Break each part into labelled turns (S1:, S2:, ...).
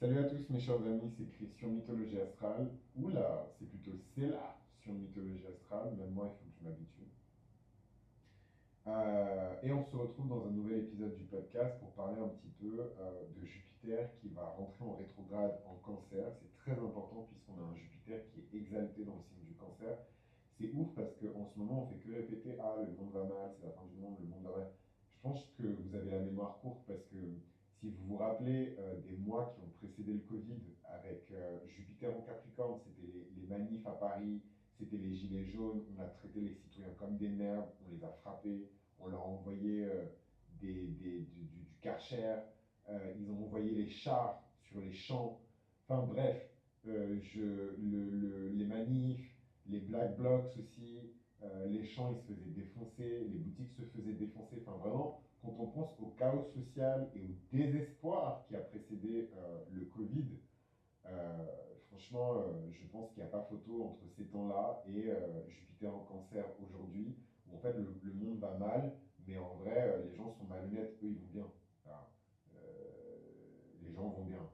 S1: Salut à tous mes chers amis, c'est Chris sur Mythologie Astrale. Oula, c'est plutôt c'est là sur Mythologie Astrale, même moi il faut que je m'habitue. Et on se retrouve dans un nouvel épisode du podcast pour parler un petit peu de Jupiter qui va rentrer en rétrograde en Cancer. C'est très important puisqu'on a un Jupiter qui est exalté dans le signe du Cancer. C'est ouf parce qu'en ce moment on fait que répéter ah le monde va mal, c'est la fin du monde, le monde va mal. Je pense que vous avez la mémoire courte parce que si vous vous rappelez des mois qui ont précédé le Covid avec Jupiter en Capricorne, c'était les manifs à Paris, c'était les gilets jaunes, on a traité les citoyens comme des merdes, on les a frappés, on leur a envoyé du Karcher, ils ont envoyé les chars sur les champs. Enfin bref, les manifs, les black blocs aussi, les champs ils se faisaient défoncer, les boutiques se faisaient défoncer. Enfin vraiment, quand on pense au chaos social et au désespoir qui a précédé le Covid, franchement, je pense qu'il n'y a pas photo entre ces temps-là et Jupiter en Cancer aujourd'hui, où en fait le monde va mal, mais en vrai, les gens sont malhonnêtes, eux ils vont bien. Voilà. Les gens vont bien.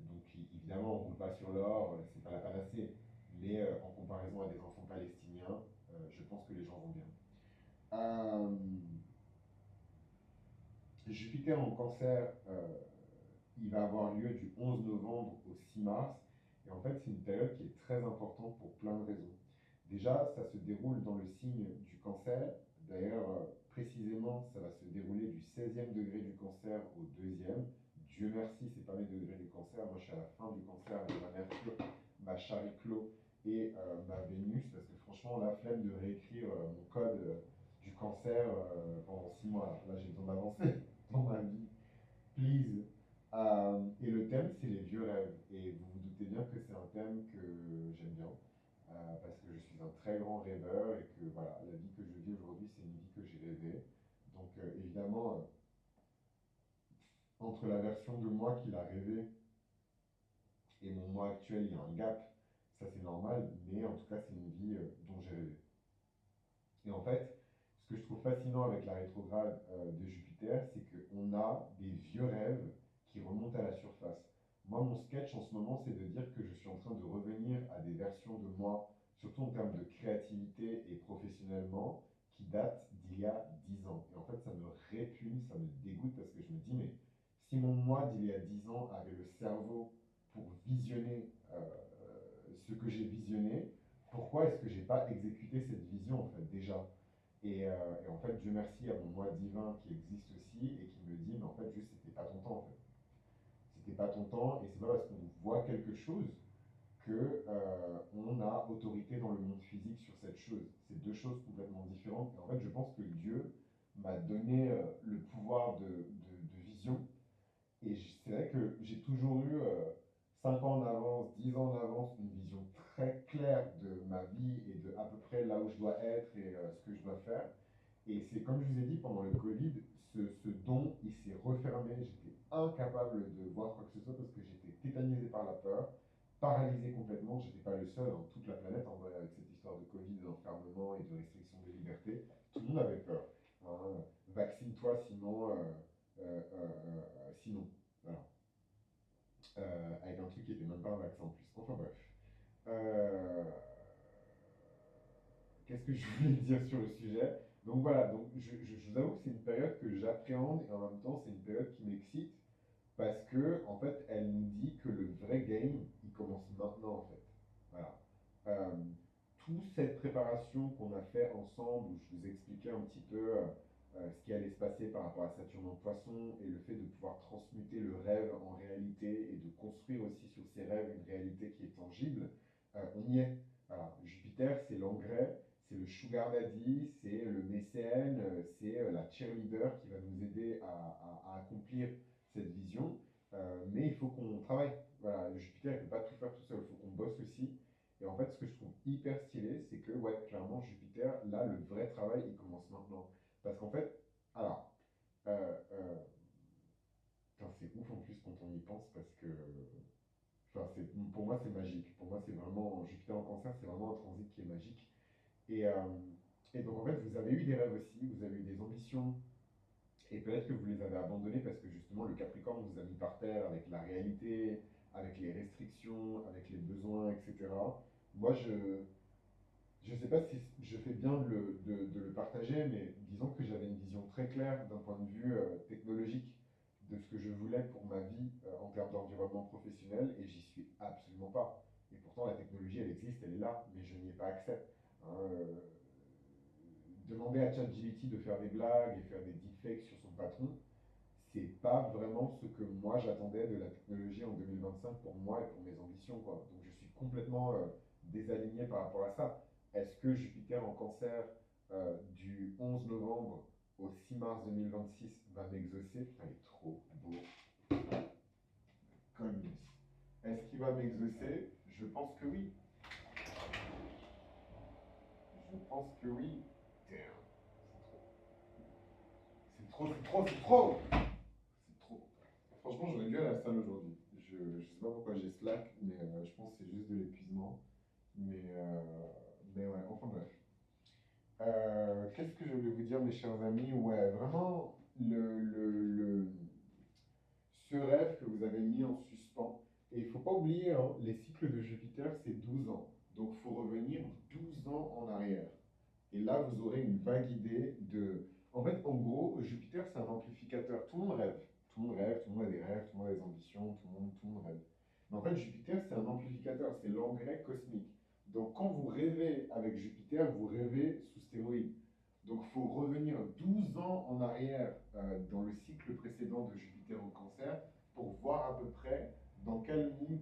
S1: Donc évidemment, on ne roule pas sur l'or, c'est pas la panacée, mais en comparaison à des enfants palestiniens, je pense que les gens vont bien. Euh, Jupiter en Cancer, il va avoir lieu du 11 novembre au 6 mars. Et en fait, c'est une période qui est très importante pour plein de raisons. Déjà, ça se déroule dans le signe du cancer. D'ailleurs, précisément, ça va se dérouler du 16e degré du cancer au 2e. Dieu merci, c'est pas mes degrés du cancer. Moi, je suis à la fin du cancer avec ma Mercure, ma Chariclo et ma Vénus. Parce que franchement, la flemme de réécrire mon code du cancer pendant 6 mois. Là, j'ai besoin d'avancer dans ma vie. Please. Et le thème, c'est les vieux rêves. Et vous vous doutez bien que c'est un thème que j'aime bien, parce que je suis un très grand rêveur et que voilà, la vie que je vis aujourd'hui, c'est une vie que j'ai rêvée. Donc évidemment, entre la version de moi qu'il a rêvé et mon moi actuel, il y a un gap. Ça, c'est normal, mais en tout cas, c'est une vie dont j'ai rêvé. Et en fait, ce que je trouve fascinant avec la rétrograde de Jupiter, c'est qu'on a des vieux rêves qui remontent à la surface. Moi, mon sketch en ce moment, c'est de dire que je suis en train de revenir à des versions de moi, surtout en termes de créativité et professionnellement, qui datent d'il y a 10 ans. Et en fait, ça me répugne, ça me dégoûte parce que je me dis, mais si mon moi d'il y a 10 ans avait le cerveau pour visionner ce que j'ai visionné, pourquoi est-ce que j'ai pas exécuté cette vision en fait déjà et en fait, Dieu merci à mon moi divin qui existe aussi et qui me dit, mais en fait, juste c'était pas ton temps en fait. C'était pas ton temps et c'est pas parce qu'on voit quelque chose que on a autorité dans le monde physique sur cette chose. C'est deux choses complètement différentes. Et en fait, je pense que Dieu m'a donné le pouvoir de vision et c'est vrai que j'ai toujours eu 5 ans en avance, 10 ans en avance, une vision très claire de ma vie et de à peu près là où je dois être et ce que je dois faire. Et c'est comme je vous ai dit pendant le Covid, ce don, il s'est refermé. J'étais incapable de voir quoi que ce soit parce que j'étais tétanisé par la peur, paralysé complètement. J'étais pas le seul, hein, toute la planète en vrai, avec cette histoire de Covid, d'enfermement et de restriction de liberté. Tout le monde avait peur. Hein. Vaccine-toi, sinon. Voilà. Avec un truc qui était même pas un vaccin en plus. Enfin bref. Euh, Qu'est-ce que je voulais dire sur le sujet? Donc voilà, donc je vous avoue que c'est une période que j'appréhende et en même temps c'est une période qui m'excite parce que en fait elle nous dit que le vrai game il commence maintenant en fait. Voilà. Euh, Toute cette préparation qu'on a fait ensemble où je vous expliquais un petit peu ce qui allait se passer par rapport à Saturne en Poisson et le fait de pouvoir transmuter le rêve en réalité et de construire aussi sur ces rêves une réalité qui est tangible, on y est. Voilà. Jupiter c'est l'engrais, c'est le sugar daddy, c'est le mécène, c'est la cheerleader qui va nous aider à accomplir cette vision. Mais il faut qu'on travaille. Voilà, le Jupiter, il ne peut pas tout faire tout seul, il faut qu'on bosse aussi. Et en fait, ce que je trouve hyper stylé, c'est que, ouais, clairement, Jupiter, là, le vrai travail, il commence maintenant. Parce qu'en fait, alors, euh, euh, putain, c'est ouf en plus quand on y pense, parce que, enfin, pour moi, c'est magique. Pour moi, c'est vraiment, Jupiter en cancer, c'est vraiment un transit qui est magique. Et, euh, et donc, en fait, vous avez eu des rêves aussi, vous avez eu des ambitions, et peut-être que vous les avez abandonnés parce que justement, le Capricorne vous a mis par terre avec la réalité, avec les restrictions, avec les besoins, etc. Moi, je ne sais pas si je fais bien de le partager, mais disons que j'avais une vision très claire d'un point de vue technologique de ce que je voulais pour ma vie en termes d'environnement professionnel, et j'y suis absolument pas. Et pourtant, la technologie, elle existe, elle est là, mais je n'y ai pas accès. Hein, demander à ChatGPT de faire des blagues et faire des deepfakes sur son patron, c'est pas vraiment ce que moi j'attendais de la technologie en 2025 pour moi et pour mes ambitions, quoi. Donc je suis complètement désaligné par rapport à ça. Est-ce que Jupiter en cancer du 11 novembre au 6 mars 2026 va m'exaucer? Putain, il est trop beau. Goodness. Est-ce qu'il va m'exaucer? Je pense que oui. Je pense que oui. Damn. C'est trop, c'est trop, c'est trop, c'est trop. C'est trop. Franchement, j'aurais dû aller à la salle aujourd'hui. Je sais pas pourquoi j'ai slack, mais je pense que c'est juste de l'épuisement. Mais ouais, enfin bref. Qu'est-ce que je voulais vous dire, mes chers amis? Ouais, vraiment, ce rêve que vous avez mis en suspens. Et il ne faut pas oublier, hein, les cycles de Jupiter, c'est 12 ans. Donc il faut revenir 12 ans en arrière. Et là, vous aurez une vague idée de... En fait, en gros, Jupiter, c'est un amplificateur. Tout le monde rêve. Tout le monde rêve, tout le monde a des rêves, tout le monde a des ambitions, tout le monde rêve. Mais en fait, Jupiter, c'est un amplificateur, c'est l'engrais cosmique. Donc quand vous rêvez avec Jupiter, vous rêvez sous stéroïdes. Donc il faut revenir 12 ans en arrière dans le cycle précédent de Jupiter au cancer pour voir à peu près dans quel mood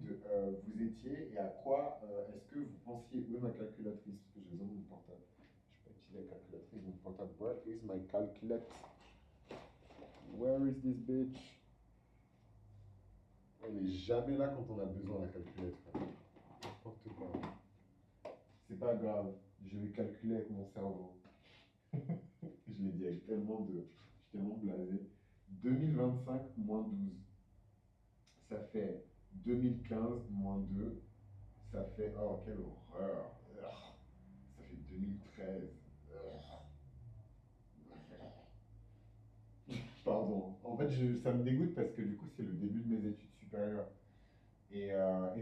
S1: vous étiez et à quoi est-ce que vous pensiez. Où est ma calculatrice? Parce que j'ai besoin de mon portable. Je peux utiliser la calculatrice de mon portable. Where is my calculette? Where is this bitch? Elle n'est jamais là quand on a besoin de la calculette. N'importe quoi. C'est pas grave, je vais calculer avec mon cerveau. Je l'ai dit avec tellement de. Je suis tellement blasé. 2025 moins 12, ça fait 2015 moins 2, ça fait. Oh, quelle horreur! Ugh. Ça fait 2013. Pardon. En fait, ça me dégoûte parce que du coup, c'est le début de mes études supérieures. Et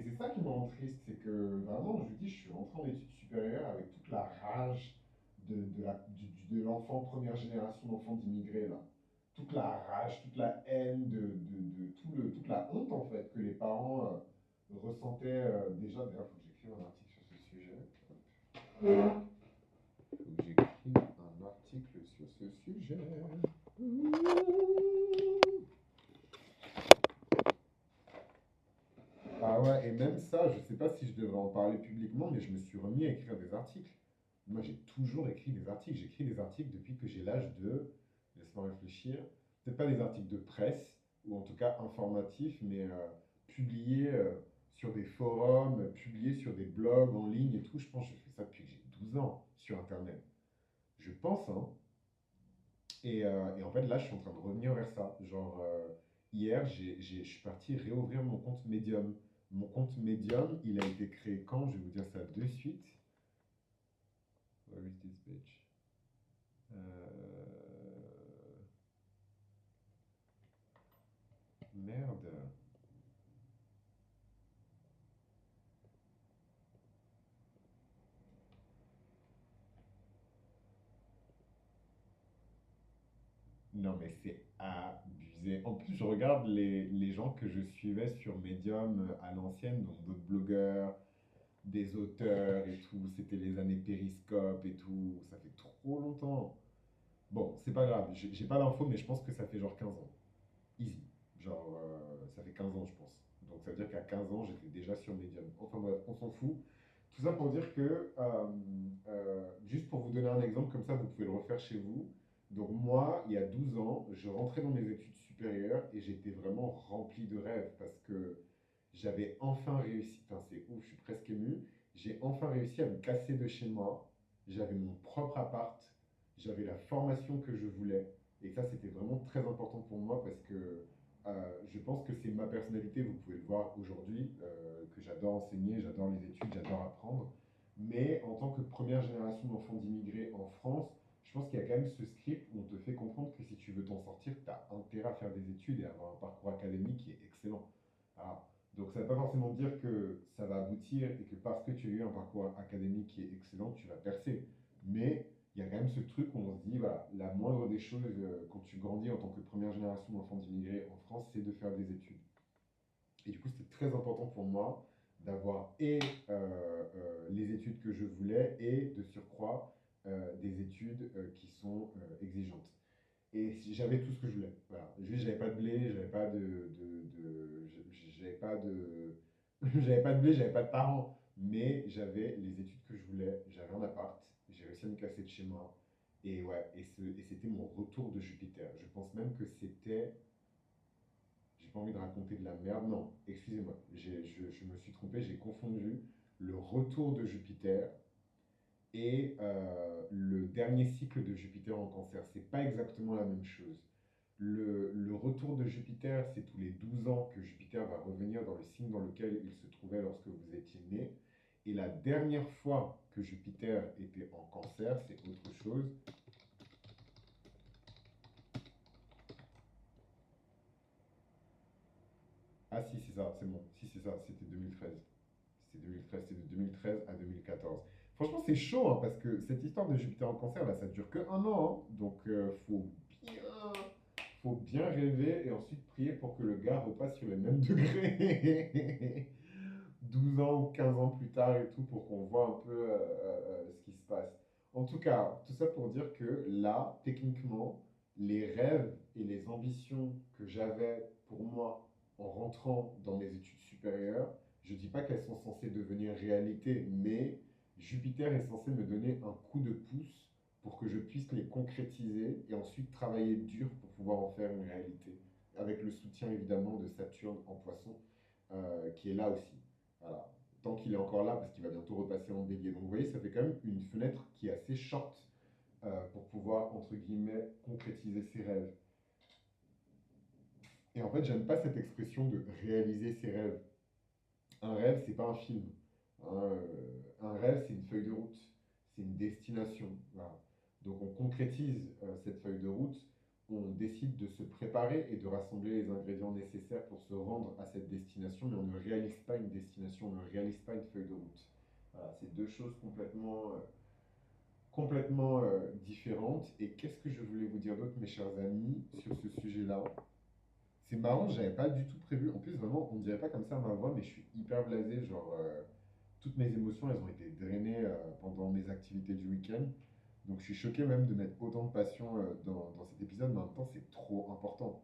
S1: c'est ça qui me rend triste, c'est que vraiment, je vous dis, je suis rentré en études supérieures avec toute la rage de l'enfant première génération d'enfants d'immigrés, là. Toute la rage, toute la haine, toute la honte, en fait, que les parents ressentaient déjà. D'ailleurs, il faut que j'écrive un article sur ce sujet. Il faut que j'écrive un article sur ce sujet. Ah ouais, et même ça, je sais pas si je devrais en parler publiquement, mais je me suis remis à écrire des articles. Moi, j'ai toujours écrit des articles. J'écris des articles depuis que j'ai l'âge de, laisse-moi réfléchir, peut-être pas des articles de presse, ou en tout cas informatifs, mais publiés sur des forums, publiés sur des blogs en ligne et tout. Je pense que je fais ça depuis que j'ai 12 ans sur Internet. Je pense, hein. Et en fait, là, je suis en train de revenir vers ça. Genre, hier, je suis parti réouvrir mon compte Medium. Mon compte Medium, il a été créé quand? Je vais vous dire ça de suite. Where is this bitch? Merde. Non, mais c'est abusé. En plus, je regarde les gens que je suivais sur Medium à l'ancienne, donc d'autres blogueurs, des auteurs et tout. C'était les années Périscope et tout. Ça fait trop longtemps. Bon, c'est pas grave. J'ai pas l'info, mais je pense que ça fait genre 15 ans. Easy. Genre, ça fait 15 ans, je pense. Donc ça veut dire qu'à 15 ans, j'étais déjà sur Medium. Enfin bref, on s'en fout. Tout ça pour dire que, juste pour vous donner un exemple, comme ça vous pouvez le refaire chez vous. Donc moi, il y a 12 ans, je rentrais dans mes études supérieures et j'étais vraiment rempli de rêves parce que j'avais enfin réussi, enfin c'est ouf, je suis presque ému, j'ai enfin réussi à me casser de chez moi, j'avais mon propre appart, j'avais la formation que je voulais, et ça c'était vraiment très important pour moi parce que je pense que c'est ma personnalité, vous pouvez le voir aujourd'hui, que j'adore enseigner, j'adore les études, j'adore apprendre. Mais en tant que première génération d'enfants d'immigrés en France, je pense qu'il y a quand même ce script où on te fait comprendre que si tu veux t'en sortir, tu as intérêt à faire des études et à avoir un parcours académique qui est excellent. Voilà. Donc ça ne veut pas forcément dire que ça va aboutir et que parce que tu as eu un parcours académique qui est excellent, tu vas percer. Mais il y a quand même ce truc où on se dit, voilà, la moindre des choses quand tu grandis en tant que première génération d'enfants d'immigrés en France, c'est de faire des études. Et du coup, c'était très important pour moi d'avoir les études que je voulais et de surcroît des études qui sont exigeantes. Et j'avais tout ce que je voulais. Voilà. Juste, j'avais pas de blé, j'avais pas j'avais pas de, j'avais pas de blé, j'avais pas de parents. Mais j'avais les études que je voulais, j'avais un appart, j'ai réussi à me casser de chez moi. Et ouais, et c'était mon retour de Jupiter. Je pense même que c'était, j'ai pas envie de raconter de la merde, non, excusez-moi, je me suis trompé, j'ai confondu le retour de Jupiter et le dernier cycle de Jupiter en cancer. C'est pas exactement la même chose. Le retour de Jupiter, c'est tous les 12 ans que Jupiter va revenir dans le signe dans lequel il se trouvait lorsque vous étiez né. Et la dernière fois que Jupiter était en cancer, c'est autre chose. Ah si, c'est ça, c'est bon. Si, c'est ça, c'était 2013. C'était 2013, c'était de 2013 à 2014. Franchement, c'est chaud, hein, parce que cette histoire de Jupiter en cancer, là, ça dure que un an, hein. Donc, faut bien rêver et ensuite prier pour que le gars repasse sur les mêmes degrés 12 ans ou 15 ans plus tard et tout, pour qu'on voit un peu ce qui se passe. En tout cas, tout ça pour dire que là, techniquement, les rêves et les ambitions que j'avais pour moi en rentrant dans mes études supérieures, je ne dis pas qu'elles sont censées devenir réalité, mais Jupiter est censé me donner un coup de pouce pour que je puisse les concrétiser et ensuite travailler dur pour pouvoir en faire une réalité. Avec le soutien évidemment de Saturne en poisson, qui est là aussi. Voilà. Tant qu'il est encore là, parce qu'il va bientôt repasser en bélier. Donc vous voyez, ça fait quand même une fenêtre qui est assez short pour pouvoir, entre guillemets, concrétiser ses rêves. Et en fait, j'aime pas cette expression de réaliser ses rêves. Un rêve, c'est pas un film. Hein, un rêve, c'est une feuille de route, c'est une destination. Voilà. Donc on concrétise cette feuille de route, on décide de se préparer et de rassembler les ingrédients nécessaires pour se rendre à cette destination, mais on ne réalise pas une destination, on ne réalise pas une feuille de route. Voilà, c'est deux choses complètement différentes. Et qu'est-ce que je voulais vous dire d'autre, mes chers amis, sur ce sujet-là? C'est marrant, j'avais pas du tout prévu. En plus, vraiment, on dirait pas comme ça ma voix, mais je suis hyper blasé. Genre, toutes mes émotions, elles ont été drainées pendant mes activités du week-end. Donc, je suis choqué même de mettre autant de passion dans cet épisode, mais en même temps, c'est trop important.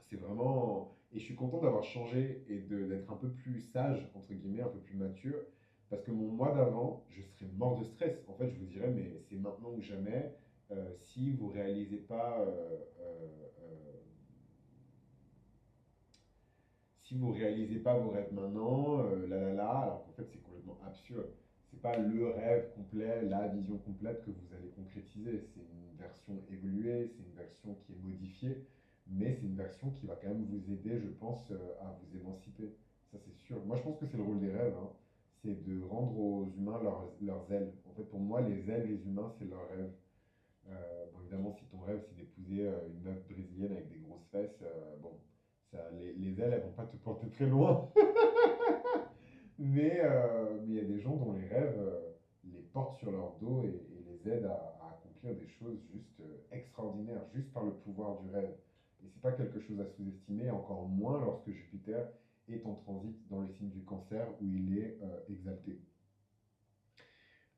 S1: C'est vraiment. Et je suis content d'avoir changé et d'être un peu plus sage, entre guillemets, un peu plus mature. Parce que mon mois d'avant, je serais mort de stress. En fait, je vous dirais, mais c'est maintenant ou jamais. Si vous réalisez pas si vous réalisez pas vos rêves maintenant, alors qu'en fait c'est complètement absurde. C'est pas le rêve complet, la vision complète que vous allez concrétiser. C'est une version évoluée, c'est une version qui est modifiée, mais c'est une version qui va quand même vous aider, je pense, à vous émanciper. Ça c'est sûr. Moi je pense que c'est le rôle des rêves, hein. C'est de rendre aux humains leurs ailes. En fait pour moi les ailes des humains c'est leurs rêves. Bon, évidemment, si ton rêve c'est d'épouser une meuf brésilienne avec des grosses fesses, bon, les ailes elles vont pas te porter très loin. Mais il y a des gens dont les rêves les portent sur leur dos et les aident à accomplir des choses juste extraordinaires, juste par le pouvoir du rêve. Et c'est pas quelque chose à sous-estimer, encore moins lorsque Jupiter est en transit dans le signe du cancer où il est exalté.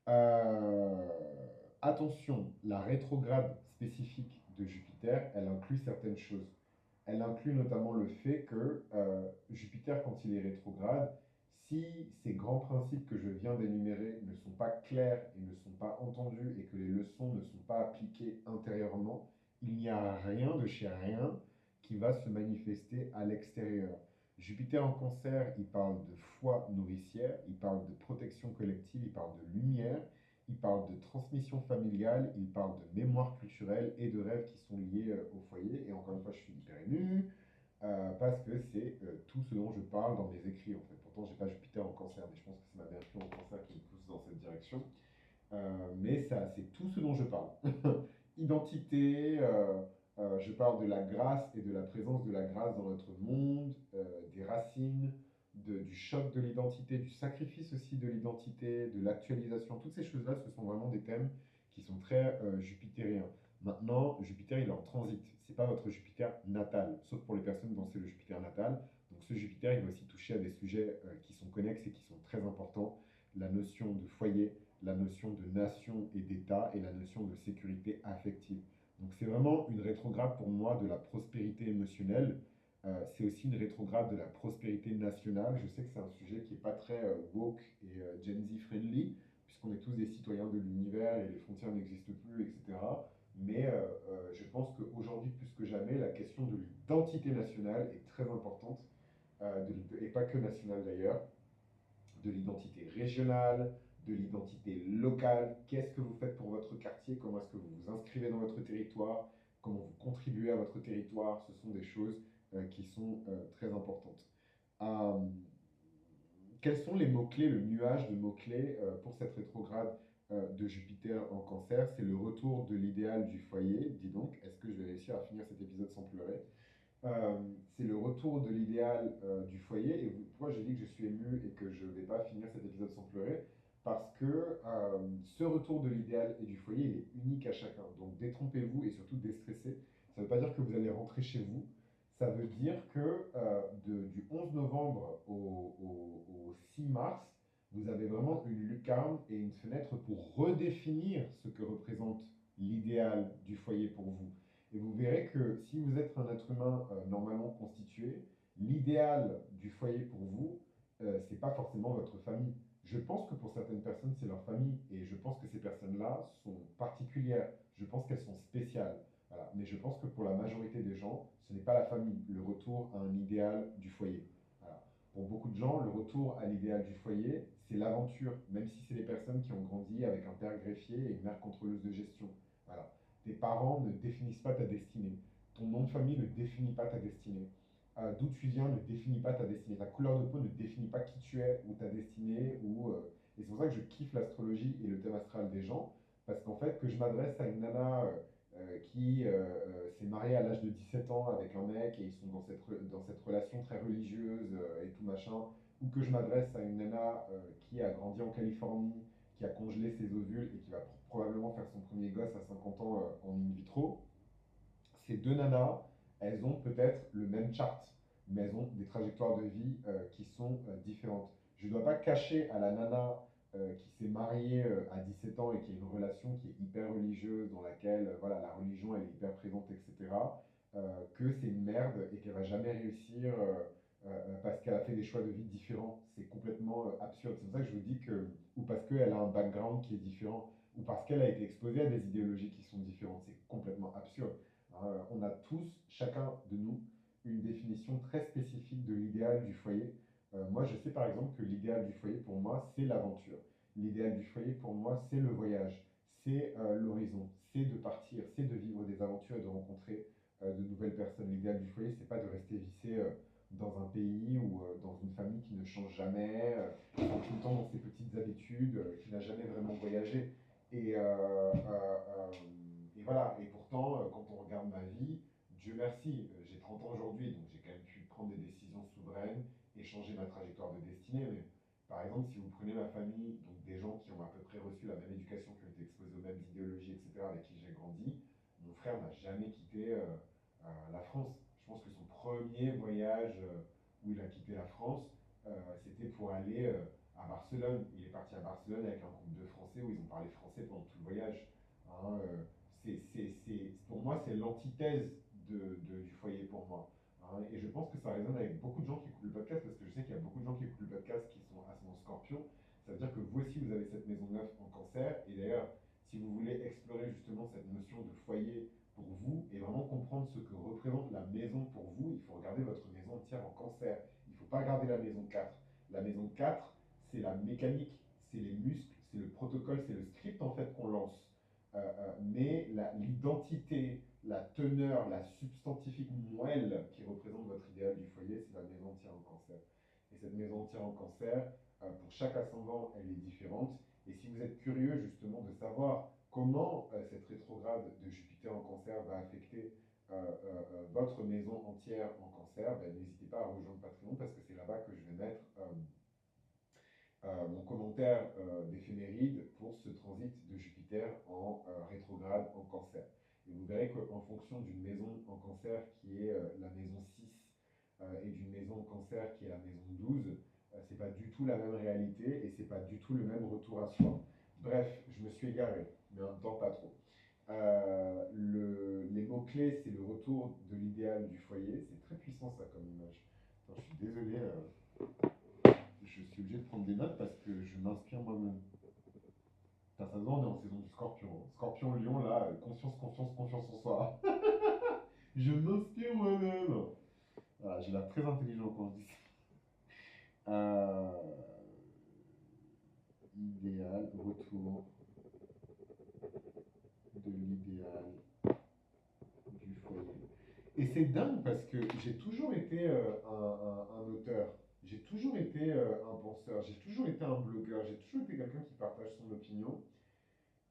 S1: Euh, Attention, la rétrograde spécifique de Jupiter, elle inclut certaines choses. Elle inclut notamment le fait que Jupiter, quand il est rétrograde, si ces grands principes que je viens d'énumérer ne sont pas clairs et ne sont pas entendus et que les leçons ne sont pas appliquées intérieurement, il n'y a rien de chez rien qui va se manifester à l'extérieur. Jupiter en cancer, il parle de foi nourricière, il parle de protection collective, il parle de lumière, il parle de transmission familiale, il parle de mémoire culturelle et de rêves qui sont liés au foyer. Et encore une fois, je suis hyper ému parce que c'est tout ce dont je parle dans mes écrits en fait. Pourtant, j'ai pas Jupiter en cancer, mais je pense que c'est ma Mercure en cancer qui me pousse dans cette direction. Mais ça, c'est tout ce dont je parle. Identité, je parle de la grâce et de la présence de la grâce dans notre monde, des racines, du choc de l'identité, du sacrifice aussi de l'identité, de l'actualisation. Toutes ces choses-là, ce sont vraiment des thèmes qui sont très jupitériens. Maintenant, Jupiter, il est en transit. C'est pas votre Jupiter natal, sauf pour les personnes dont c'est le Jupiter natal. Donc ce Jupiter, il va aussi toucher à des sujets qui sont connexes et qui sont très importants. La notion de foyer, la notion de nation et d'État et la notion de sécurité affective. Donc c'est vraiment une rétrograde pour moi de la prospérité émotionnelle. C'est aussi une rétrograde de la prospérité nationale. Je sais que c'est un sujet qui n'est pas très woke et Gen Z friendly, puisqu'on est tous des citoyens de l'univers et les frontières n'existent plus, etc. Mais je pense qu'aujourd'hui, plus que jamais, la question de l'identité nationale est très importante, et pas que nationale d'ailleurs, de l'identité régionale, de l'identité locale. Qu'est-ce que vous faites pour votre quartier? Comment est-ce que vous vous inscrivez dans votre territoire? Comment vous contribuez à votre territoire? Ce sont des choses qui sont très importantes. Euh, Quels sont les mots-clés, le nuage de mots-clés pour cette rétrograde de Jupiter en cancer? C'est le retour de l'idéal du foyer. Dis donc, est-ce que je vais réussir à finir cet épisode sans pleurer? Euh, c'est le retour de l'idéal du foyer. Et pourquoi j'ai dit que je suis ému et que je ne vais pas finir cet épisode sans pleurer? Parce que ce retour de l'idéal et du foyer, il est unique à chacun. Donc détrompez-vous et surtout déstressez. Ça ne veut pas dire que vous allez rentrer chez vous. Ça veut dire que du 11 novembre au 6 mars, vous avez vraiment une lucarne et une fenêtre pour redéfinir ce que représente l'idéal du foyer pour vous. Et vous verrez que si vous êtes un être humain normalement constitué, l'idéal du foyer pour vous, c'est pas forcément votre famille. Je pense que pour certaines personnes, c'est leur famille, et je pense que ces personnes-là sont particulières. Je pense qu'elles sont spéciales. Voilà. Mais je pense que pour la majorité des gens, ce n'est pas la famille, le retour à un idéal du foyer. Voilà. Pour beaucoup de gens, le retour à l'idéal du foyer, c'est l'aventure, même si c'est des personnes qui ont grandi avec un père greffier et une mère contrôleuse de gestion. Voilà. Tes parents ne définissent pas ta destinée. Ton nom de famille ne définit pas ta destinée. D'où tu viens ne définit pas ta destinée. Ta couleur de peau ne définit pas qui tu es ou ta destinée. Et c'est pour ça que je kiffe l'astrologie et le thème astral des gens. Parce qu'en fait, que je m'adresse à une nana qui s'est mariée à l'âge de 17 ans avec un mec et ils sont dans cette relation très religieuse et tout machin, ou que je m'adresse à une nana qui a grandi en Californie, qui a congelé ses ovules et qui va probablement faire son premier gosse à 50 ans en in vitro, ces deux nanas, elles ont peut-être le même chart, mais elles ont des trajectoires de vie qui sont différentes. Je ne dois pas cacher à la nana qui s'est mariée à 17 ans et qui a une relation qui est hyper religieuse, dans laquelle voilà, la religion elle est hyper présente, etc., que c'est une merde et qu'elle va jamais réussir parce qu'elle a fait des choix de vie différents. C'est complètement absurde. C'est pour ça que je vous dis que, ou parce qu'elle a un background qui est différent, ou parce qu'elle a été exposée à des idéologies qui sont différentes. C'est complètement absurde. On a tous, chacun de nous, une définition très spécifique de l'idéal du foyer. Moi, je sais par exemple que l'idéal du foyer pour moi, c'est l'aventure. L'idéal du foyer pour moi, c'est le voyage, c'est l'horizon, c'est de partir, c'est de vivre des aventures et de rencontrer de nouvelles personnes. L'idéal du foyer, c'est pas de rester vissé dans un pays ou dans une famille qui ne change jamais, qui est tout le temps dans ses petites habitudes, qui n'a jamais vraiment voyagé. Et, et voilà, et pourtant, quand on regarde ma vie, Dieu merci, j'ai 30 ans aujourd'hui, donc j'ai quand même pu prendre des décisions souveraines et changer ma trajectoire de destinée. Mais par exemple, si vous prenez ma famille, donc des gens qui ont à peu près reçu la même éducation, qui ont été exposés aux mêmes idéologies, etc., avec qui j'ai grandi, mon frère n'a jamais quitté la France. Je pense que son premier voyage où il a quitté la France, c'était pour aller à Barcelone. Il est parti à Barcelone avec un groupe de Français où ils ont parlé français pendant tout le voyage. Hein, pour moi, c'est l'antithèse du foyer pour moi. Hein. Et je pense que ça résonne avec beaucoup de gens qui écoutent le podcast, parce que je sais qu'il y a beaucoup de gens qui écoutent le podcast qui sont ascendant scorpion. Ça veut dire que vous aussi, vous avez cette maison 9 en cancer. Et d'ailleurs, si vous voulez explorer justement cette notion de foyer pour vous et vraiment comprendre ce que représente la maison pour vous, il faut regarder votre maison entière en cancer. Il ne faut pas regarder la maison 4. La maison 4, c'est la mécanique, c'est les muscles, c'est le protocole, c'est le script en fait qu'on lance. Mais l'identité, la teneur, la substantifique moelle qui représente votre idéal du foyer, c'est la maison entière en cancer. Et cette maison entière en cancer, pour chaque ascendant, elle est différente. Et si vous êtes curieux justement de savoir comment cette rétrograde de Jupiter en cancer va affecter votre maison entière en cancer, ben, n'hésitez pas à rejoindre Patreon parce que c'est là-bas que je vais mettre commentaire d'éphéméride pour ce transit de Jupiter en rétrograde en Cancer. Et vous verrez qu'en fonction d'une maison en Cancer qui est la maison 6 et d'une maison en Cancer qui est la maison 12, c'est pas du tout la même réalité et c'est pas du tout le même retour à soi. Bref, je me suis égaré, mais en même temps pas trop. Les mots-clés, c'est le retour de l'idéal du foyer. C'est très puissant ça comme image. Attends, je suis désolé, je suis obligé de prendre des notes parce que je m'inspire moi-même. Putain, ça se voit, on est en saison du scorpion, hein. Scorpion-lion, là, conscience, confiance, confiance en soi. Je m'inspire moi-même. Voilà, j'ai l'air très intelligent quand je dis ça. Idéal, retour de l'idéal du foyer. Et c'est dingue parce que j'ai toujours été un auteur, j'ai toujours été un penseur, j'ai toujours été un blogueur, j'ai toujours été quelqu'un qui partage son opinion.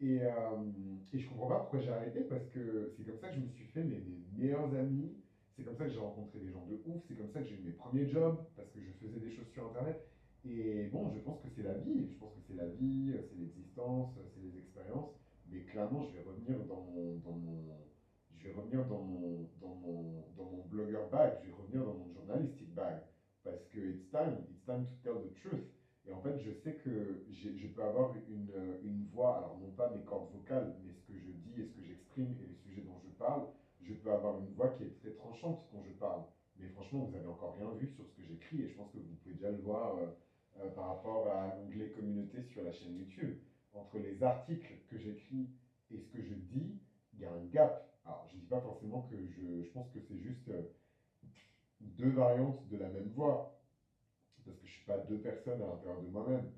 S1: Et, je comprends pas pourquoi j'ai arrêté parce que c'est comme ça que je me suis fait mes meilleurs amis, c'est comme ça que j'ai rencontré des gens de ouf, c'est comme ça que j'ai eu mes premiers jobs parce que je faisais des choses sur internet. Et bon, je pense que c'est la vie, je pense que c'est la vie, c'est l'existence, c'est les expériences, mais clairement je vais revenir je vais revenir dans mon blogueur bag, je vais revenir dans mon journalistic bag parce que it's time to tell the truth. Et en fait, je sais que je peux avoir une voix, alors non pas mes cordes vocales, mais ce que je dis et ce que j'exprime et les sujets dont je parle, je peux avoir une voix qui est très tranchante quand je parle. Mais franchement, vous n'avez encore rien vu sur ce que j'écris et je pense que vous pouvez déjà le voir par rapport à l'onglet communauté sur la chaîne YouTube. Entre les articles que j'écris et ce que je dis, il y a un gap. Alors, je ne dis pas forcément que je pense que c'est juste deux variantes de la même voix, parce que je ne suis pas deux personnes à l'intérieur de moi-même.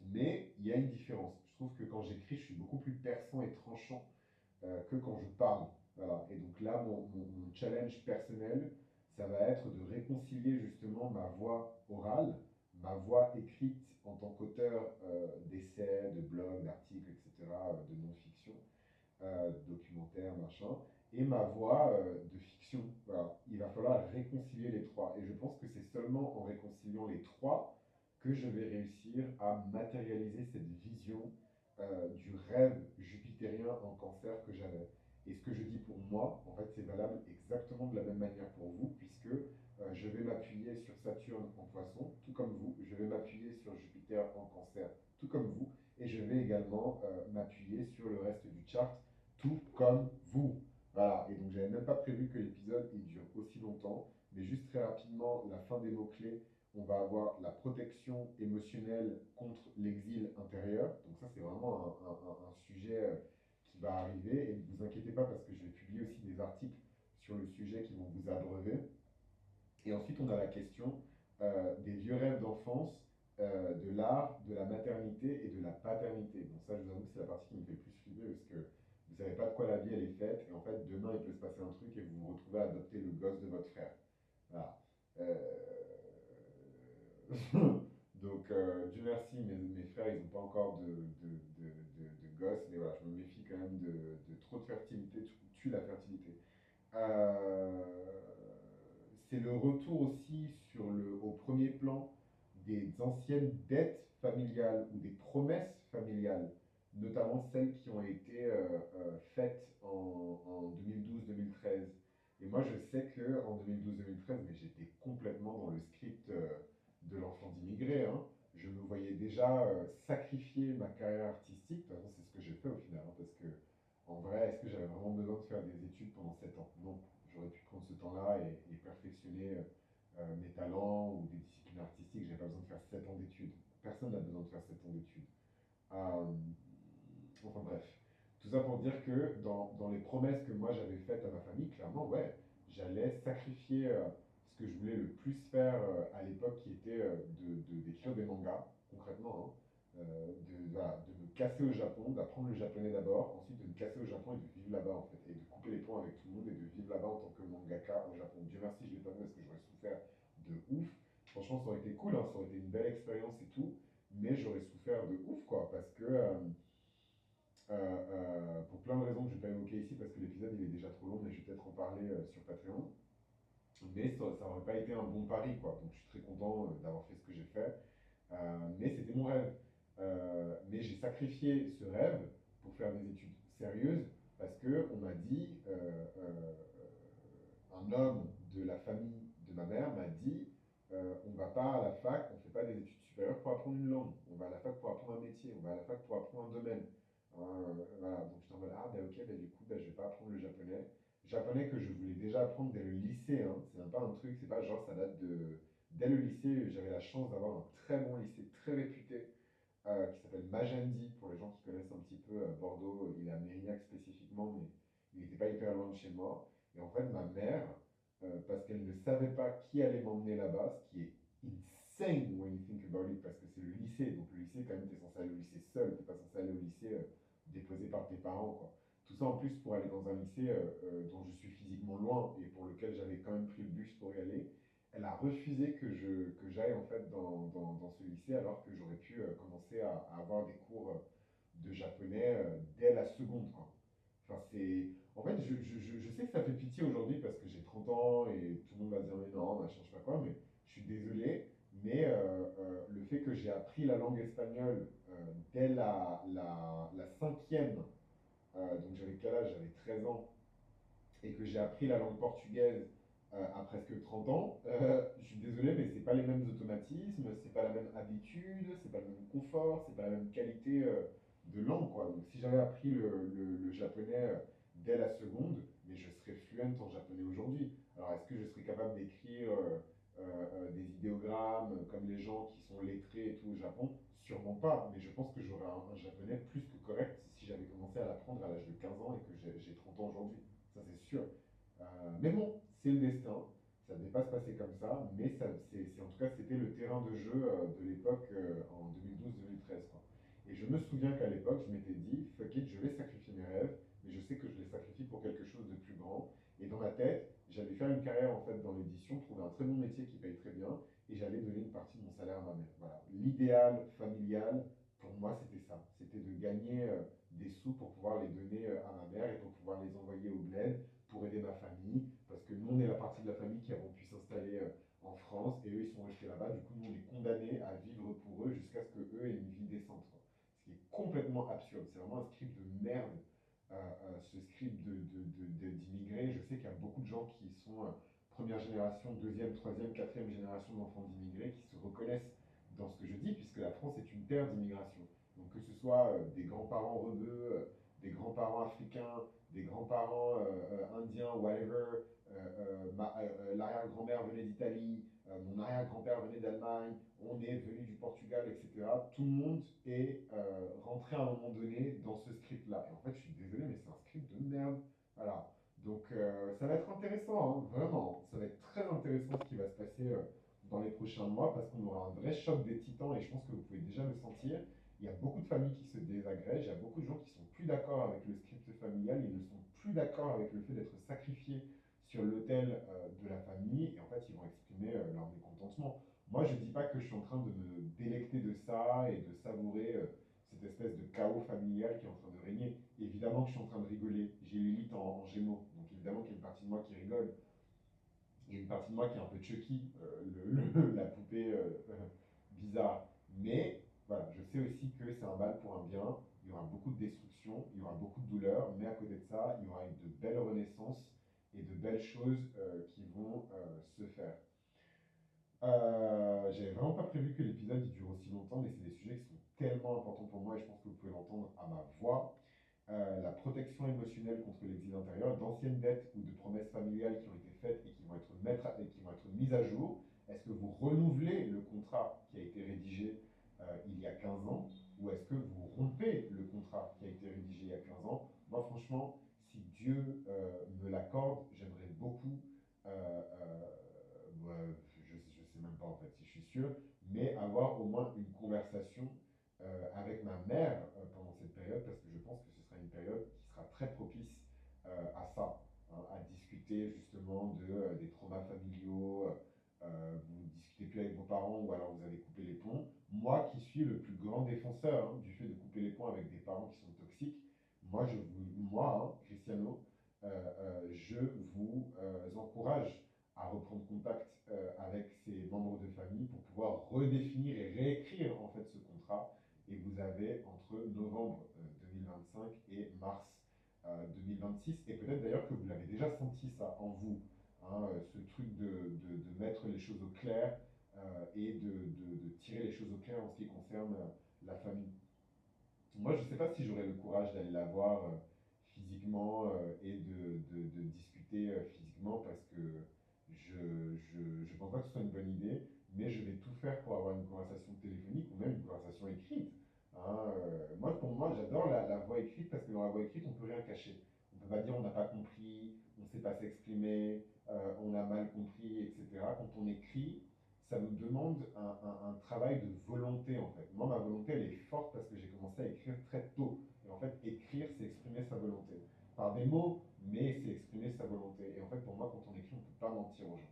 S1: Mais il y a une différence. Je trouve que quand j'écris, je suis beaucoup plus perçant et tranchant que quand je parle. Voilà. Et donc là, mon challenge personnel, ça va être de réconcilier justement ma voix orale, ma voix écrite en tant qu'auteur d'essais, de blogs, d'articles, etc., de non-fiction, documentaire, machin, et ma voix de fiction. Voilà. Il va falloir réconcilier les trois. Et je pense que c'est seulement en réconciliant les trois que je vais réussir à matérialiser cette vision du rêve jupitérien en cancer que j'avais. Et ce que je dis pour moi, en fait, c'est valable exactement de la même manière pour vous, puisque je vais m'appuyer sur Saturne en poisson, tout comme vous. Je vais m'appuyer sur Jupiter en cancer, tout comme vous. Et je vais également m'appuyer sur le reste du chart, tout comme vous. Voilà, et donc j'avais même pas prévu que l'épisode il dure aussi longtemps, mais juste très rapidement, la fin des mots-clés, on va avoir la protection émotionnelle contre l'exil intérieur. Donc ça c'est vraiment un sujet qui va arriver, et ne vous inquiétez pas parce que je vais publier aussi des articles sur le sujet qui vont vous abreuver. Et ensuite, on a la question des vieux rêves d'enfance, de l'art, de la maternité et de la paternité. Bon, ça, je vous avoue que c'est la partie qui me fait le plus flipper parce que vous savez pas de quoi la vie elle est faite et en fait, demain, il peut se passer un truc et vous vous retrouvez à adopter le gosse de votre frère. Voilà. Donc, Dieu merci, mes frères, ils n'ont pas encore de gosses, mais voilà, je me méfie quand même de trop de fertilité, tue la fertilité. Euh, c'est le retour aussi au premier plan des anciennes dettes familiales ou des promesses familiales, notamment celles qui ont été faites en 2012-2013. Et moi, je sais qu'en 2012-2013, mais j'étais complètement dans le script de l'enfant d'immigré, hein. Je me voyais déjà sacrifier ma carrière artistique. De toute façon, c'est ce que j'ai fait au final, hein, parce que en vrai, est-ce que j'avais vraiment besoin de faire des études pendant 7 ans? Non, j'aurais pu prendre ce temps-là et perfectionner mes talents ou des disciplines artistiques. J'avais pas besoin de faire 7 ans d'études. Personne n'a besoin de faire 7 ans d'études. Euh, enfin bref, tout ça pour dire que dans les promesses que moi j'avais faites à ma famille, clairement, ouais, j'allais sacrifier ce que je voulais le plus faire à l'époque, qui était d'écrire des mangas, concrètement, hein, voilà, de me casser au Japon, d'apprendre le japonais d'abord, ensuite de me casser au Japon et de vivre là-bas en fait, et de couper les ponts avec tout le monde et de vivre là-bas en tant que mangaka au Japon. Dieu merci, je l'ai pas fait parce que j'aurais souffert de ouf. Franchement, ça aurait été cool, hein, ça aurait été une belle expérience et tout, mais j'aurais souffert de ouf quoi, parce que pour plein de raisons que je ne vais pas évoquer ici parce que l'épisode il est déjà trop long, mais je vais peut-être en parler sur Patreon. Mais ça n'aurait pas été un bon pari, quoi. Donc je suis très content d'avoir fait ce que j'ai fait. Mais c'était mon rêve. Mais j'ai sacrifié ce rêve pour faire des études sérieuses parce qu'on m'a dit, un homme de la famille de ma mère m'a dit, on ne va pas à la fac, on ne fait pas des études supérieures pour apprendre une langue, on va à la fac pour apprendre un métier, on va à la fac pour apprendre un domaine. Voilà, donc j'étais en mode, ah ben ok, ben du coup, ben, je vais pas apprendre le japonais. Japonais que je voulais déjà apprendre dès le lycée, hein. C'est même pas un truc, c'est pas genre ça date de... Dès le lycée, j'avais la chance d'avoir un très bon lycée, très réputé, qui s'appelle Magendie, pour les gens qui connaissent un petit peu Bordeaux. Il est à Mérignac spécifiquement, mais il n'était pas hyper loin de chez moi. Et en fait, ma mère, parce qu'elle ne savait pas qui allait m'emmener là-bas, ce qui est insane when you think about it, parce que c'est le lycée. Donc le lycée, quand même, tu es censé aller au lycée seul, tu n'es pas censé aller au lycée déposé par tes parents, quoi. Tout ça en plus pour aller dans un lycée dont je suis physiquement loin et pour lequel j'avais quand même pris le bus pour y aller. Elle a refusé que j'aille en fait dans ce lycée alors que j'aurais pu commencer à avoir des cours de japonais dès la seconde, quoi. Enfin, c'est... En fait, je sais que ça fait pitié aujourd'hui parce que j'ai 30 ans et tout le monde va dire mais non, machin, je sais pas quoi, mais je suis désolé, mais le fait que j'ai appris la langue espagnole dès la cinquième, donc j'avais quel âge? J'avais 13 ans, et que j'ai appris la langue portugaise à presque 30 ans, je suis désolé, mais c'est pas les mêmes automatismes, c'est pas la même habitude, c'est pas le même confort, c'est pas la même qualité de langue, quoi. Donc si j'avais appris le japonais dès la seconde, mais je serais fluent en japonais aujourd'hui. Alors est-ce que je serais capable d'écrire des idéogrammes comme les gens qui sont lettrés et tout au Japon? Sûrement pas, mais je pense que j'aurais un japonais plus que correct si j'avais commencé à l'apprendre à l'âge de 15 ans et que j'ai 30 ans aujourd'hui. Ça c'est sûr. Euh, mais bon, c'est le destin. Ça ne devait pas se passer comme ça, mais en tout cas, c'était le terrain de jeu de l'époque en 2012-2013, quoi. Et je me souviens qu'à l'époque, je m'étais dit, fuck it, je vais sacrifier mes rêves, mais je sais que je les sacrifie pour quelque chose de plus grand. Et dans ma tête, j'allais faire une carrière en fait dans l'édition, trouver un très bon métier qui paye très bien, et j'allais donner une partie de mon salaire à ma mère. Voilà. L'idéal familial, pour moi, c'était ça. C'était de gagner des sous pour pouvoir les donner à ma mère et pour pouvoir les envoyer au bled pour aider ma famille, parce que nous, on est la partie de la famille qui avons pu s'installer en France, et eux, ils sont restés là-bas. Du coup, nous, on est condamnés à vivre pour eux jusqu'à ce qu'eux aient une vie décente, quoi. Ce qui est complètement absurde. C'est vraiment un script de merde, ce script d'immigrés. Je sais qu'il y a beaucoup de gens qui sont première génération, deuxième, troisième, quatrième génération d'enfants d'immigrés qui se reconnaissent dans ce que je dis, puisque la France est une terre d'immigration. Donc que ce soit des grands-parents rebeux, des grands-parents africains, des grands-parents indiens, whatever, l'arrière-grand-mère venait d'Italie, mon arrière-grand-père venait d'Allemagne, on est venu du Portugal, etc. Tout le monde est rentré à un moment donné dans ce script-là. Et en fait, je suis désolé, mais c'est un script de merde. Voilà. Donc ça va être intéressant, hein, vraiment. Ça va être très intéressant ce qui va se passer dans les prochains mois parce qu'on aura un vrai choc des titans et je pense que vous pouvez déjà le sentir. Il y a beaucoup de familles qui se désagrègent, il y a beaucoup de gens qui sont plus d'accord avec le script familial, ils ne sont plus d'accord avec le fait d'être sacrifiés sur l'autel de la famille, et en fait, ils vont exprimer leur mécontentement. Moi, je ne dis pas que je suis en train de me délecter de ça et de savourer cette espèce de chaos familial qui est en train de régner. Évidemment que je suis en train de rigoler. J'ai Lilith en gémeaux, donc évidemment qu'il y a une partie de moi qui rigole. Il y a une partie de moi qui est un peu Chucky, la poupée bizarre. Mais voilà, je sais aussi que c'est un mal pour un bien. Il y aura beaucoup de destruction, il y aura beaucoup de douleur, mais à côté de ça, il y aura de belles renaissances et de belles choses qui vont se faire. J'avais vraiment pas prévu que l'épisode il dure aussi longtemps, mais c'est des sujets qui sont tellement importants pour moi et je pense que vous pouvez l'entendre à ma voix. La protection émotionnelle contre l'exil intérieur, d'anciennes dettes ou de promesses familiales qui ont été faites et qui vont être mises à jour. Est-ce que vous renouvelez le contrat qui a été rédigé il y a 15 ans ou est-ce que vous rompez le contrat qui a été rédigé il y a 15 ans? Moi, franchement, si Dieu me l'accorde, j'aimerais beaucoup, ouais, je sais même pas en fait si je suis sûr, mais avoir au moins une conversation avec ma mère pendant cette période parce que je pense que ce sera une période qui sera très propice à ça, hein, à discuter justement des traumas familiaux. Vous ne discutez plus avec vos parents ou alors vous avez coupé les ponts. Moi qui suis le plus grand défenseur hein, du fait de couper les ponts avec des parents qui sont toxiques, moi hein, Cristiano, je vous encourage à reprendre contact avec ces membres de famille pour pouvoir redéfinir et réécrire en fait ce contrat et vous avez entre novembre 2025 et mars 2026, et peut-être d'ailleurs que vous l'avez déjà senti ça en vous, hein, ce truc de mettre les choses au clair et de tirer les choses au clair en ce qui concerne la famille. Moi, je ne sais pas si j'aurais le courage d'aller la voir physiquement et de discuter physiquement parce que je pense pas que ce soit une bonne idée, mais je vais tout faire pour avoir une conversation téléphonique ou même une conversation écrite. Hein, moi, pour moi, j'adore la voix écrite parce que dans la voix écrite, on peut rien cacher. On peut pas dire on n'a pas compris, on ne sait pas s'exprimer, on a mal compris, etc. Quand on écrit, ça nous demande un travail de volonté en fait. Moi, ma volonté, elle est forte parce que j'ai commencé à écrire très tôt. Et en fait, écrire, c'est exprimer sa volonté. Par des mots, mais c'est exprimer sa volonté. Et en fait, pour moi, quand on écrit, on ne peut pas mentir aux gens.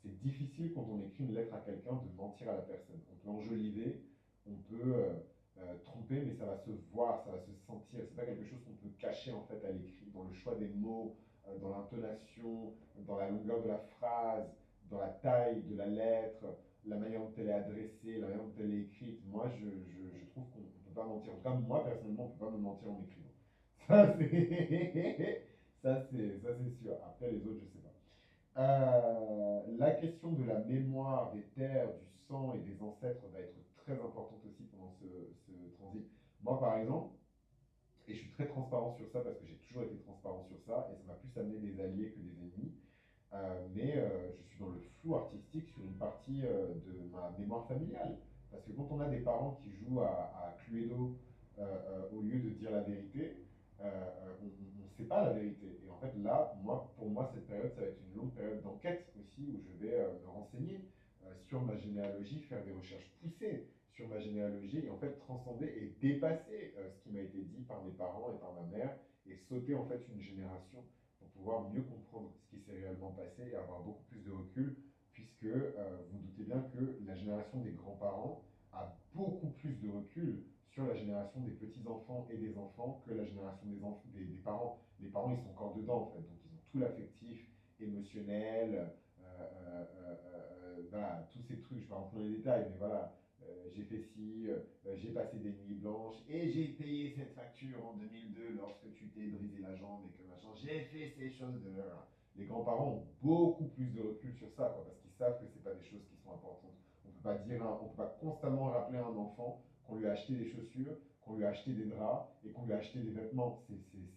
S1: C'est difficile quand on écrit une lettre à quelqu'un de mentir à la personne. On peut enjoliver, on peut tromper, mais ça va se voir, ça va se sentir. C'est pas quelque chose qu'on peut cacher en fait à l'écrit, dans le choix des mots, dans l'intonation, dans la longueur de la phrase, dans la taille de la lettre, la manière dont elle est adressée, la manière dont elle est écrite. Moi, je trouve qu'on ne peut pas mentir. En tout cas, moi, personnellement, on ne peut pas me mentir en écrivant. Ça, c'est ça, c'est sûr. Après, les autres, je sais pas. La question de la mémoire des terres, du sang et des ancêtres va être très importante aussi pendant ce transit. Moi, par exemple, et je suis très transparent sur ça parce que j'ai toujours été transparent sur ça, et ça m'a plus amené des alliés que des ennemis. Mais je suis dans le flou artistique sur une partie de ma mémoire familiale. Parce que quand on a des parents qui jouent à Cluedo au lieu de dire la vérité, on ne sait pas la vérité. Et en fait, là, moi, pour moi, cette période, ça va être une longue période d'enquête aussi, où je vais me renseigner sur ma généalogie, faire des recherches poussées sur ma généalogie, et en fait transcender et dépasser ce qui m'a été dit par mes parents et par ma mère, et sauter en fait une génération pour pouvoir mieux comprendre ce qui s'est réellement passé et avoir beaucoup plus de recul, puisque vous doutez bien que la génération des grands-parents a beaucoup plus de recul sur la génération des petits-enfants et des enfants que la génération des parents. Les parents, ils sont encore dedans, en fait, donc ils ont tout l'affectif, émotionnel, voilà, tous ces trucs, je vais rentrer dans les détails, mais voilà, j'ai fait ci, j'ai passé des nuits blanches et j'ai payé cette facture en 2002 lorsque tu t'es brisé la jambe et que machin. J'ai fait ces choses de. Les grands-parents ont beaucoup plus de recul sur ça, quoi, parce qu'ils savent que c'est pas des choses qui sont importantes. On peut pas constamment rappeler à un enfant qu'on lui a acheté des chaussures, qu'on lui a acheté des draps et qu'on lui a acheté des vêtements.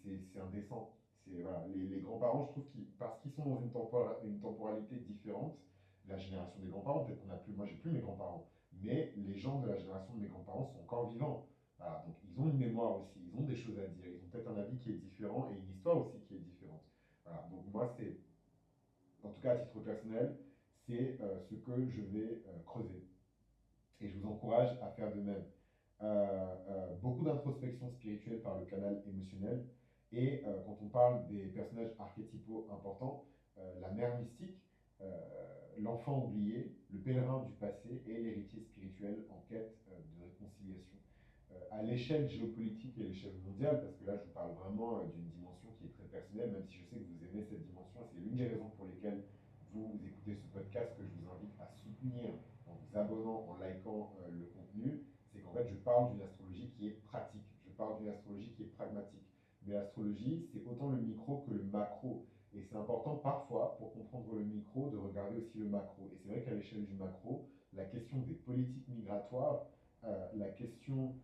S1: C'est indécent. Voilà, les grands-parents, je trouve qu'ils, parce qu'ils sont dans une temporalité différente, la génération des grands-parents, peut-être qu'on a plus, moi j'ai plus mes grands-parents, mais les gens de la génération de mes grands-parents sont encore vivants. Voilà, donc ils ont une mémoire aussi, ils ont des choses à dire, ils ont peut-être un avis qui est différent et une histoire aussi qui est différente. Voilà, donc moi c'est, en tout cas à titre personnel, c'est ce que je vais creuser. Et je vous encourage à faire de même. Beaucoup d'introspection spirituelle par le canal émotionnel. Et quand on parle des personnages archétypaux importants, la mère mystique, euh, l'enfant oublié, le pèlerin du passé et l'héritier spirituel en quête de réconciliation. À l'échelle géopolitique et à l'échelle mondiale, parce que là je vous parle vraiment d'une dimension qui est très personnelle, même si je sais que vous aimez cette dimension, et c'est l'une des raisons pour lesquelles vous écoutez ce podcast que je vous invite à soutenir en vous abonnant, en likant le contenu, c'est qu'en fait je parle d'une astrologie qui est pratique, je parle d'une astrologie qui est pragmatique. Mais l'astrologie, c'est autant le micro que le macro. Et c'est important parfois, pour comprendre le micro, de regarder aussi le macro. Et c'est vrai qu'à l'échelle du macro, la question des politiques migratoires, la question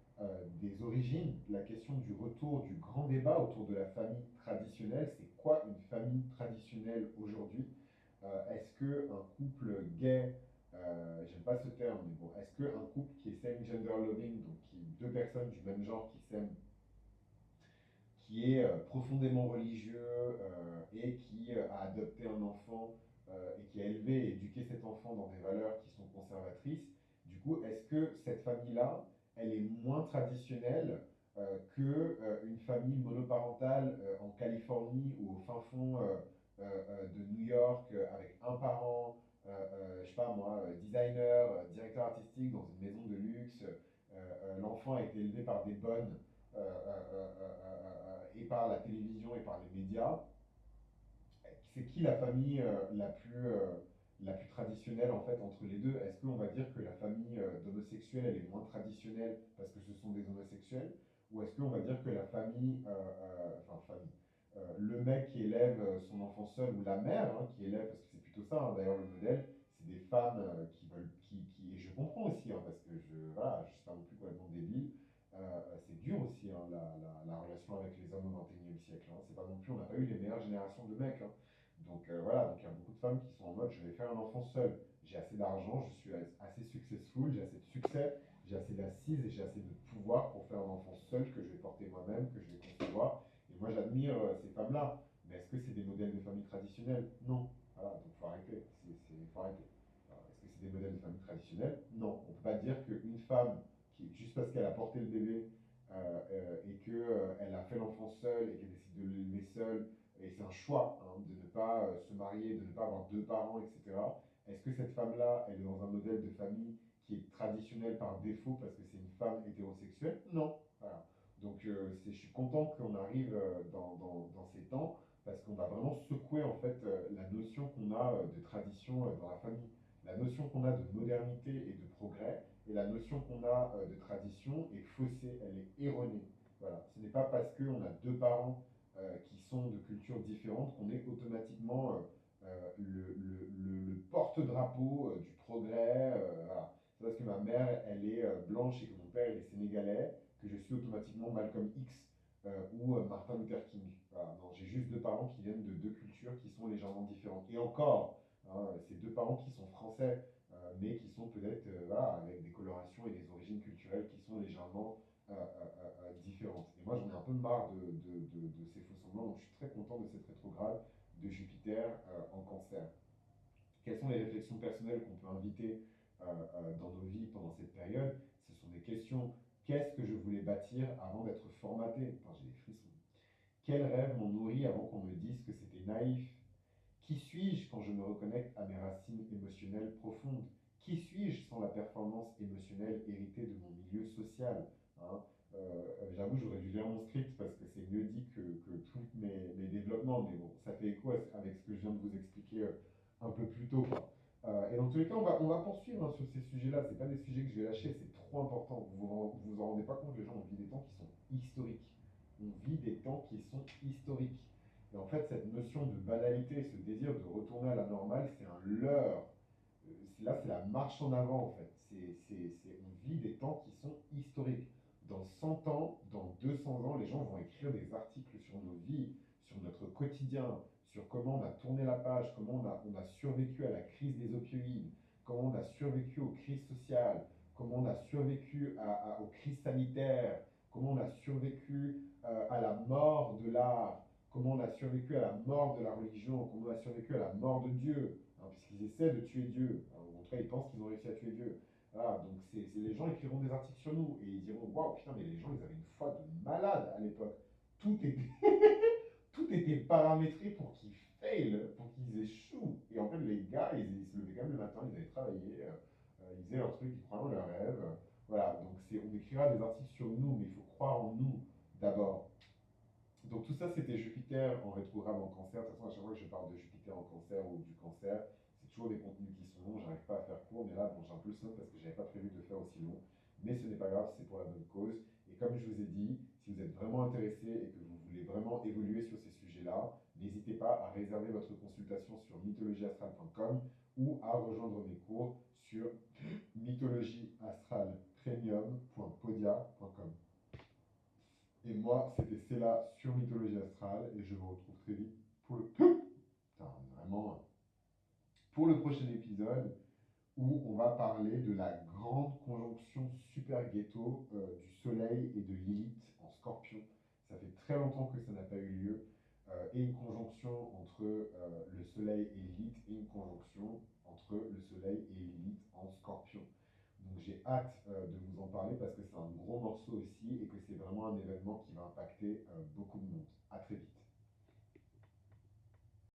S1: des origines, la question du retour du grand débat autour de la famille traditionnelle, c'est quoi une famille traditionnelle aujourd'hui? Est-ce qu'un couple gay, j'aime pas ce terme, mais bon, est-ce qu'un couple qui est same gender loving, donc qui deux personnes du même genre qui s'aiment, qui est profondément religieux et qui a adopté un enfant et qui a élevé et éduqué cet enfant dans des valeurs qui sont conservatrices, du coup, est-ce que cette famille-là, elle est moins traditionnelle qu'une famille monoparentale en Californie ou au fin fond de New York avec un parent, je sais pas moi, designer, directeur artistique dans une maison de luxe, l'enfant a été élevé par des bonnes et par la télévision et par les médias, c'est qui la famille la plus traditionnelle en fait entre les deux? Est-ce qu'on va dire que la famille d'homosexuels sexuelle, elle est moins traditionnelle parce que ce sont des homosexuels? Ou est-ce qu'on va dire que la famille, enfin famille, le mec qui élève son enfant seul, ou la mère qui élève, parce que c'est plutôt ça d'ailleurs le modèle, c'est des femmes qui veulent, et je comprends aussi, parce que voilà, je suis pas non plus complètement débile, c'est dur aussi la relation avec les hommes au XXIe siècle. C'est pas non plus, on n'a pas eu les meilleures générations de mecs. Donc voilà, donc il y a beaucoup de femmes qui sont en mode je vais faire un enfant seul. J'ai assez d'argent, je suis assez successful, j'ai assez de succès, j'ai assez d'assises et j'ai assez de pouvoir pour faire un enfant seul que je vais porter moi-même, que je vais concevoir. Et moi j'admire ces femmes-là. Mais est-ce que c'est des modèles de famille traditionnels? Non. Voilà, donc faut arrêter. Faut arrêter. Alors, est-ce que c'est des modèles de famille traditionnels? Non. On ne peut pas dire qu'une femme, juste parce qu'elle a porté le bébé et qu'elle a fait l'enfant seule et qu'elle décide de l'élever seule, et c'est un choix de ne pas se marier, de ne pas avoir deux parents, etc. Est-ce que cette femme-là, elle est dans un modèle de famille qui est traditionnel par défaut parce que c'est une femme hétérosexuelle? Non. Voilà. Donc je suis content qu'on arrive dans ces temps parce qu'on va vraiment secouer en fait la notion qu'on a de tradition dans la famille, la notion qu'on a de modernité et de progrès, et la notion qu'on a de tradition est faussée, elle est erronée. Voilà. Ce n'est pas parce qu'on a deux parents qui sont de cultures différentes qu'on est automatiquement le porte-drapeau du progrès. Voilà. C'est parce que ma mère, elle est blanche et que mon père, il est sénégalais, que je suis automatiquement Malcolm X ou Martin Luther King. Voilà. Non, j'ai juste deux parents qui viennent de deux cultures qui sont légèrement différentes. Et encore, c'est deux parents qui sont français, mais qui sont peut-être voilà, avec des colorations et des origines culturelles qui sont légèrement différentes. Et moi, j'en ai un peu marre de ces faux semblants, donc je suis très content de cette rétrograde de Jupiter en cancer. Quelles sont les réflexions personnelles qu'on peut inviter dans nos vies pendant cette période? Ce sont des questions. Qu'est-ce que je voulais bâtir avant d'être formaté? Enfin, j'ai des frissons. Quel rêve m'ont nourri avant qu'on me dise que c'était naïf? Qui suis-je quand je me reconnecte à mes racines émotionnelles profondes? Qui suis-je sans la performance émotionnelle héritée de mon milieu social? Hein. J'avoue, j'aurais dû lire mon script parce que c'est mieux dit que tous mes développements, mais bon, ça fait écho avec ce que je viens de vous expliquer un peu plus tôt, quoi. Et dans tous les cas, on va poursuivre sur ces sujets-là. Ce pas des sujets que je vais lâcher, c'est trop important. Vous en rendez pas compte, les gens, on vit des temps qui sont historiques. On vit des temps qui sont historiques. Et en fait, cette notion de banalité, ce désir de retourner à la normale, c'est un leurre. Là, c'est la marche en avant, en fait. On vit des temps qui sont historiques. Dans 100 ans, dans 200 ans, les gens vont écrire des articles sur nos vies, sur notre quotidien, sur comment on a tourné la page, comment on a survécu à la crise des opioïdes, comment on a survécu aux crises sociales, comment on a survécu aux crises sanitaires, comment on a survécu à la mort de l'art, comment on a survécu à la mort de la religion, comment on a survécu à la mort de Dieu, puisqu'ils essaient de tuer Dieu. En tout cas, ils pensent qu'ils ont réussi à tuer Dieu. Voilà, donc les gens écriront des articles sur nous et ils diront waouh, putain, mais les gens, ils avaient une foi de malade à l'époque. Tout était, tout était paramétré pour qu'ils fail, pour qu'ils échouent. Et en fait, les gars, ils se levaient quand même le matin, ils allaient travailler, ils faisaient leur truc, ils croyaient en leurs rêves. Voilà, donc on écrira des articles sur nous, mais il faut croire en nous d'abord. Donc tout ça, c'était Jupiter en rétrograde en cancer. De toute façon, à chaque fois que je parle de Jupiter en cancer ou du cancer, c'est toujours des contenus qui sont longs, j'arrive pas à faire court, mais là, bon, j'ai un peu le seum parce que j'avais pas prévu de faire aussi long. Mais ce n'est pas grave, c'est pour la bonne cause. Et comme je vous ai dit, si vous êtes vraiment intéressé et que vous voulez vraiment évoluer sur ces sujets-là, n'hésitez pas à réserver votre consultation sur mythologieastrale.com ou à rejoindre mes cours sur mythologieastralpremium.podia.com. Et moi, c'était Cella sur Mythologie Astrale, et je vous retrouve très vite pour le... Putain, vraiment, pour le prochain épisode, où on va parler de la grande conjonction super ghetto du Soleil et de Lilith en Scorpion. Ça fait très longtemps que ça n'a pas eu lieu, et une conjonction entre le Soleil et Lilith, et une conjonction entre le Soleil et Lilith en Scorpion. Donc j'ai hâte de vous en parler parce que c'est un gros morceau aussi et que c'est vraiment un événement qui va impacter beaucoup de monde.